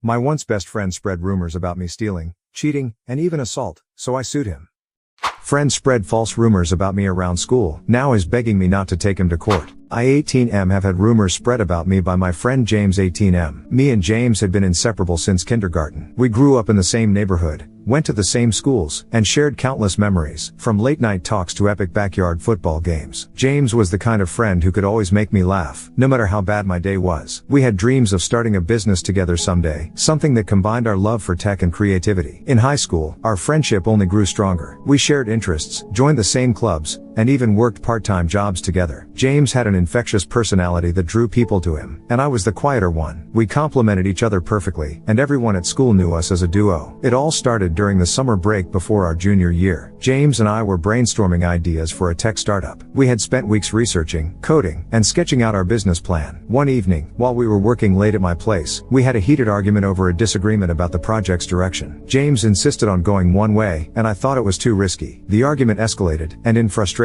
My once best friend spread rumors about me stealing, cheating, and even assault, so I sued him. Friend spread false rumors about me around school, now is begging me not to take him to court. I 18M have had rumors spread about me by my friend James 18M. Me and James had been inseparable since kindergarten. We grew up in the same neighborhood, went to the same schools, and shared countless memories, from late night talks to epic backyard football games. James was the kind of friend who could always make me laugh, no matter how bad my day was. We had dreams of starting a business together someday, something that combined our love for tech and creativity. In high school, our friendship only grew stronger. We shared interests, joined the same clubs, and even worked part-time jobs together. James had an infectious personality that drew people to him, and I was the quieter one. We complemented each other perfectly, and everyone at school knew us as a duo. It all started during the summer break before our junior year. James and I were brainstorming ideas for a tech startup. We had spent weeks researching, coding, and sketching out our business plan. One evening, while we were working late at my place, we had a heated argument over a disagreement about the project's direction. James insisted on going one way, and I thought it was too risky. The argument escalated, and in frustration,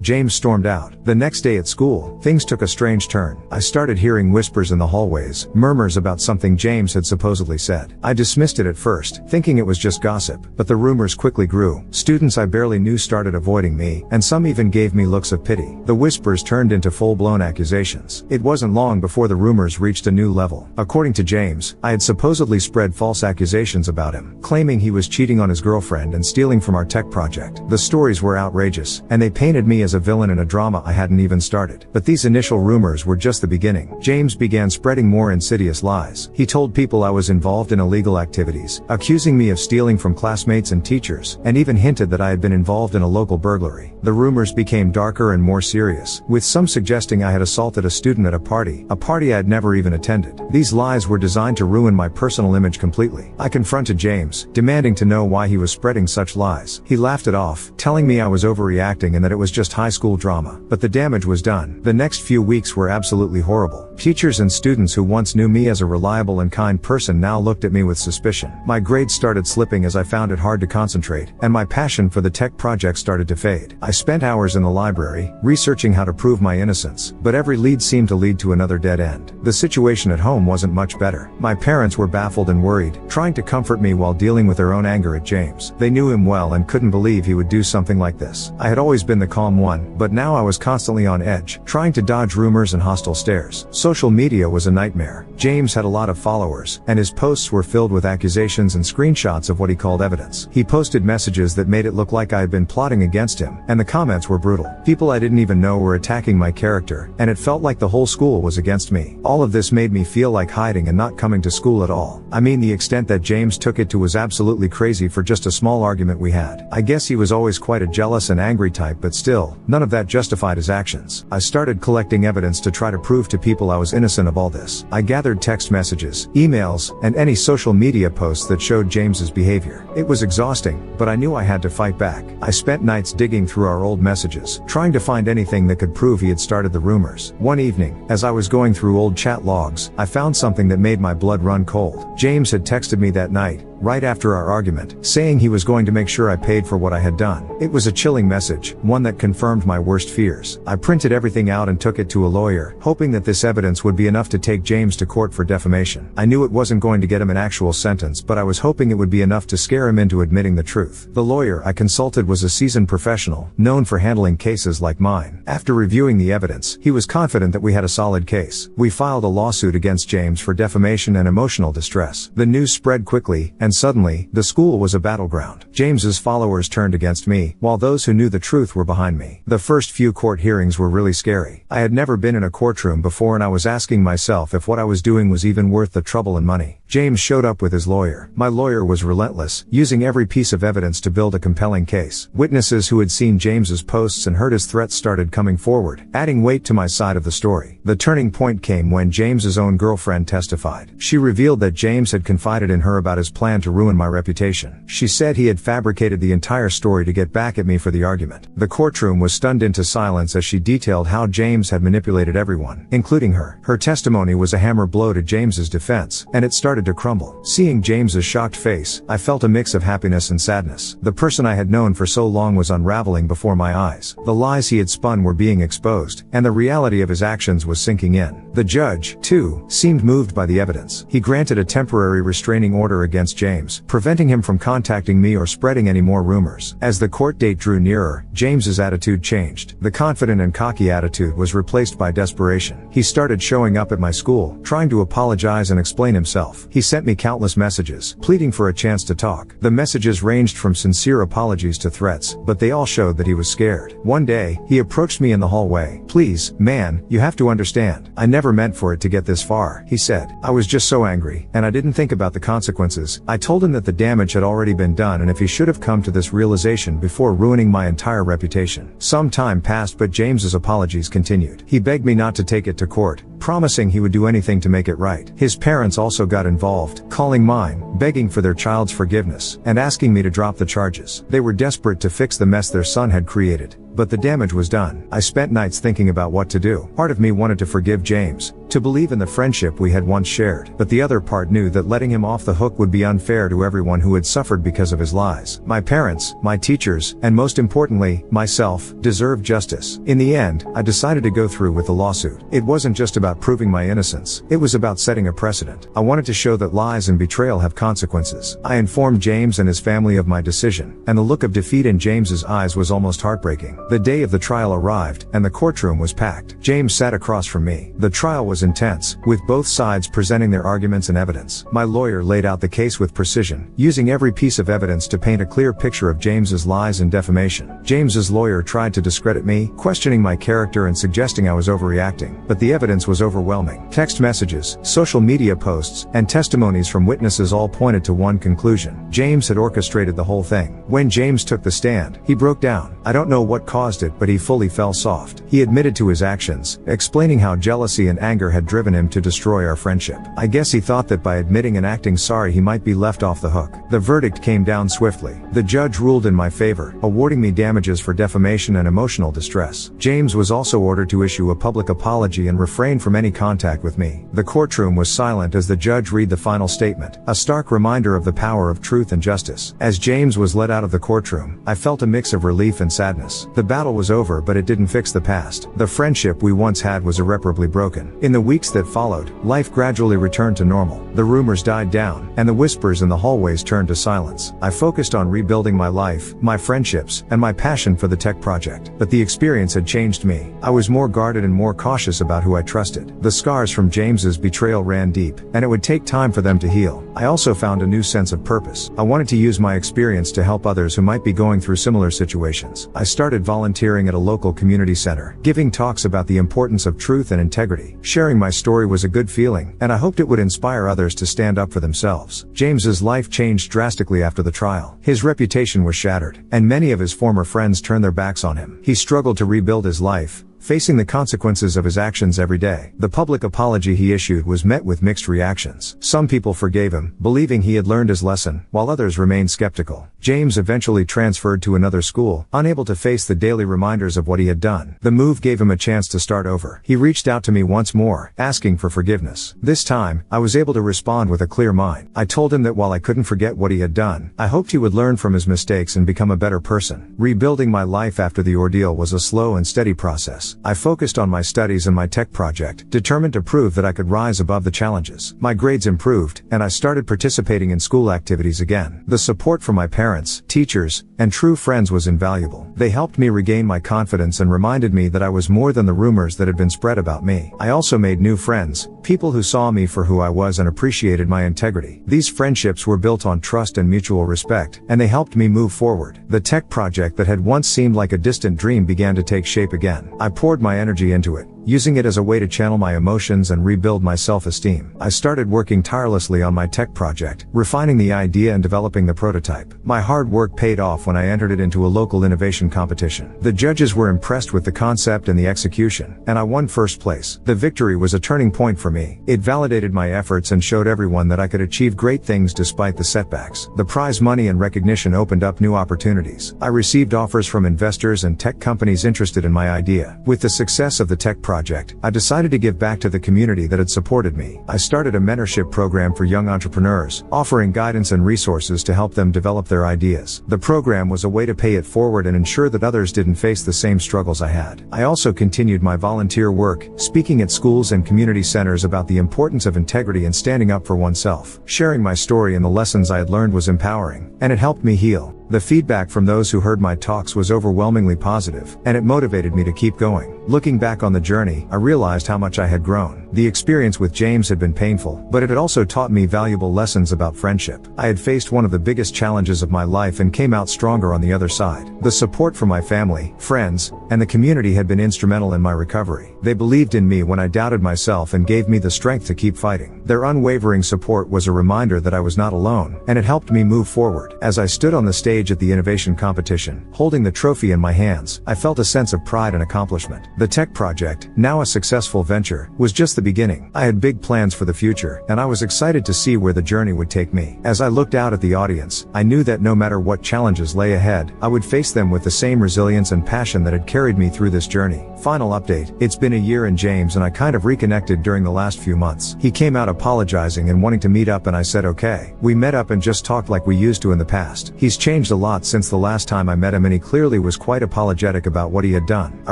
James stormed out. The next day at school, things took a strange turn. I started hearing whispers in the hallways, murmurs about something James had supposedly said. I dismissed it at first, thinking it was just gossip, but the rumors quickly grew. Students I barely knew started avoiding me, and some even gave me looks of pity. The whispers turned into full-blown accusations. It wasn't long before the rumors reached a new level. According to James, I had supposedly spread false accusations about him, claiming he was cheating on his girlfriend and stealing from our tech project. The stories were outrageous, and they painted me as a villain in a drama I hadn't even started. But these initial rumors were just the beginning. James began spreading more insidious lies. He told people I was involved in illegal activities, accusing me of stealing from classmates and teachers, and even hinted that I had been involved in a local burglary. The rumors became darker and more serious, with some suggesting I had assaulted a student at a party I had never even attended. These lies were designed to ruin my personal image completely. I confronted James, demanding to know why he was spreading such lies. He laughed it off, telling me I was overreacting and that it was just high school drama. But the damage was done. The next few weeks were absolutely horrible. Teachers and students who once knew me as a reliable and kind person now looked at me with suspicion. My grades started slipping as I found it hard to concentrate, and my passion for the tech project started to fade. I spent hours in the library, researching how to prove my innocence, but every lead seemed to lead to another dead end. The situation at home wasn't much better. My parents were baffled and worried, trying to comfort me while dealing with their own anger at James. They knew him well and couldn't believe he would do something like this. I had always been the calm one, but now I was constantly on edge, trying to dodge rumors and hostile stares. Social media was a nightmare. James had a lot of followers, and his posts were filled with accusations and screenshots of what he called evidence. He posted messages that made it look like I had been plotting against him, and the comments were brutal. People I didn't even know were attacking my character, and it felt like the whole school was against me. All of this made me feel like hiding and not coming to school at all. I mean, the extent that James took it to was absolutely crazy for just a small argument we had. I guess he was always quite a jealous and angry type, but still, none of that justified his actions. I started collecting evidence to try to prove to people I was innocent of all this. I gathered text messages, emails, and any social media posts that showed James's behavior. It was exhausting, but I knew I had to fight back. I spent nights digging through our old messages, trying to find anything that could prove he had started the rumors. One evening, as I was going through old chat logs, I found something that made my blood run cold. James had texted me that night, right after our argument, saying he was going to make sure I paid for what I had done. It was a chilling message, one that confirmed my worst fears. I printed everything out and took it to a lawyer, hoping that this evidence would be enough to take James to court for defamation. I knew it wasn't going to get him an actual sentence, but I was hoping it would be enough to scare him into admitting the truth. The lawyer I consulted was a seasoned professional, known for handling cases like mine. After reviewing the evidence, he was confident that we had a solid case. We filed a lawsuit against James for defamation and emotional distress. The news spread quickly, and suddenly, the school was a battleground. James's followers turned against me, while those who knew the truth were behind me. The first few court hearings were really scary. I had never been in a courtroom before, and I was asking myself if what I was doing was even worth the trouble and money. James showed up with his lawyer. My lawyer was relentless, using every piece of evidence to build a compelling case. Witnesses who had seen James's posts and heard his threats started coming forward, adding weight to my side of the story. The turning point came when James's own girlfriend testified. She revealed that James had confided in her about his plan to ruin my reputation. She said he had fabricated the entire story to get back at me for the argument. The courtroom was stunned into silence as she detailed how James had manipulated everyone, including her. Her testimony was a hammer blow to James's defense, and it started to crumble. Seeing James's shocked face, I felt a mix of happiness and sadness. The person I had known for so long was unraveling before my eyes. The lies he had spun were being exposed, and the reality of his actions was sinking in. The judge, too, seemed moved by the evidence. He granted a temporary restraining order against James, preventing him from contacting me or spreading any more rumors. As the court date drew nearer, James's attitude changed. The confident and cocky attitude was replaced by desperation. He started showing up at my school, trying to apologize and explain himself. He sent me countless messages, pleading for a chance to talk. The messages ranged from sincere apologies to threats, but they all showed that he was scared. One day, he approached me in the hallway. "Please, man, you have to understand. I never meant for it to get this far," he said. "I was just so angry, and I didn't think about the consequences." I told him that the damage had already been done and if he should have come to this realization before ruining my entire reputation. Some time passed, but James's apologies continued. He begged me not to take it to court, promising he would do anything to make it right. His parents also got involved, calling mine, begging for their child's forgiveness, and asking me to drop the charges. They were desperate to fix the mess their son had created, but the damage was done. I spent nights thinking about what to do. Part of me wanted to forgive James, to believe in the friendship we had once shared, but the other part knew that letting him off the hook would be unfair to everyone who had suffered because of his lies. My parents, my teachers, and most importantly, myself, deserved justice. In the end, I decided to go through with the lawsuit. It wasn't just about proving my innocence, it was about setting a precedent. I wanted to show that lies and betrayal have consequences. I informed James and his family of my decision, and the look of defeat in James's eyes was almost heartbreaking. The day of the trial arrived, and the courtroom was packed. James sat across from me. The trial was intense, with both sides presenting their arguments and evidence. My lawyer laid out the case with precision, using every piece of evidence to paint a clear picture of James's lies and defamation. James's lawyer tried to discredit me, questioning my character and suggesting I was overreacting, but the evidence was overwhelming. Text messages, social media posts, and testimonies from witnesses all pointed to one conclusion: James had orchestrated the whole thing. When James took the stand, he broke down. I don't know what caused it, but he fully fell soft. He admitted to his actions, explaining how jealousy and anger had driven him to destroy our friendship. I guess he thought that by admitting and acting sorry he might be left off the hook. The verdict came down swiftly. The judge ruled in my favor, awarding me damages for defamation and emotional distress. James was also ordered to issue a public apology and refrain from any contact with me. The courtroom was silent as the judge read the final statement, a stark reminder of the power of truth and justice. As James was led out of the courtroom, I felt a mix of relief and sadness. The battle was over, but it didn't fix the past. The friendship we once had was irreparably broken. In the weeks that followed, life gradually returned to normal. The rumors died down, and the whispers in the hallways turned to silence. I focused on rebuilding my life, my friendships, and my passion for the tech project. But the experience had changed me. I was more guarded and more cautious about who I trusted. The scars from James's betrayal ran deep, and it would take time for them to heal. I also found a new sense of purpose. I wanted to use my experience to help others who might be going through similar situations. I started volunteering at a local community center, giving talks about the importance of truth and integrity. Sharing my story was a good feeling, and I hoped it would inspire others to stand up for themselves. James's life changed drastically after the trial. His reputation was shattered, and many of his former friends turned their backs on him. He struggled to rebuild his life, facing the consequences of his actions every day. The public apology he issued was met with mixed reactions. Some people forgave him, believing he had learned his lesson, while others remained skeptical. James eventually transferred to another school, unable to face the daily reminders of what he had done. The move gave him a chance to start over. He reached out to me once more, asking for forgiveness. This time, I was able to respond with a clear mind. I told him that while I couldn't forget what he had done, I hoped he would learn from his mistakes and become a better person. Rebuilding my life after the ordeal was a slow and steady process. I focused on my studies and my tech project, determined to prove that I could rise above the challenges. My grades improved, and I started participating in school activities again. The support from my parents, teachers, and true friends was invaluable. They helped me regain my confidence and reminded me that I was more than the rumors that had been spread about me. I also made new friends, people who saw me for who I was and appreciated my integrity. These friendships were built on trust and mutual respect, and they helped me move forward. The tech project that had once seemed like a distant dream began to take shape again. I poured my energy into it, using it as a way to channel my emotions and rebuild my self-esteem. I started working tirelessly on my tech project, refining the idea and developing the prototype. My hard work paid off when I entered it into a local innovation competition. The judges were impressed with the concept and the execution, and I won first place. The victory was a turning point for me. It validated my efforts and showed everyone that I could achieve great things despite the setbacks. The prize money and recognition opened up new opportunities. I received offers from investors and tech companies interested in my idea. With the success of the tech project, project, I decided to give back to the community that had supported me. I started a mentorship program for young entrepreneurs, offering guidance and resources to help them develop their ideas. The program was a way to pay it forward and ensure that others didn't face the same struggles I had. I also continued my volunteer work, speaking at schools and community centers about the importance of integrity and standing up for oneself. Sharing my story and the lessons I had learned was empowering, and it helped me heal. The feedback from those who heard my talks was overwhelmingly positive, and it motivated me to keep going. Looking back on the journey, I realized how much I had grown. The experience with James had been painful, but it had also taught me valuable lessons about friendship. I had faced one of the biggest challenges of my life and came out stronger on the other side. The support from my family, friends, and the community had been instrumental in my recovery. They believed in me when I doubted myself and gave me the strength to keep fighting. Their unwavering support was a reminder that I was not alone, and it helped me move forward. As I stood on the stage at the innovation competition, holding the trophy in my hands, I felt a sense of pride and accomplishment. The tech project, now a successful venture, was just the beginning. I had big plans for the future, and I was excited to see where the journey would take me. As I looked out at the audience, I knew that no matter what challenges lay ahead, I would face them with the same resilience and passion that had carried me through this journey. Final update: it's been a year, and James and I kind of reconnected during the last few months. He came out apologizing and wanting to meet up, and I said okay. We met up and just talked like we used to in the past. He's changed a lot since the last time I met him, and he clearly was quite apologetic about what he had done. I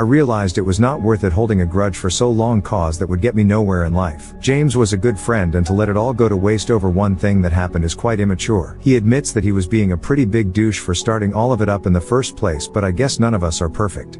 realized it was not worth it holding a grudge for so long cause that would get me nowhere in life. James was a good friend, and to let it all go to waste over one thing that happened is quite immature. He admits that he was being a pretty big douche for starting all of it up in the first place, but I guess none of us are perfect.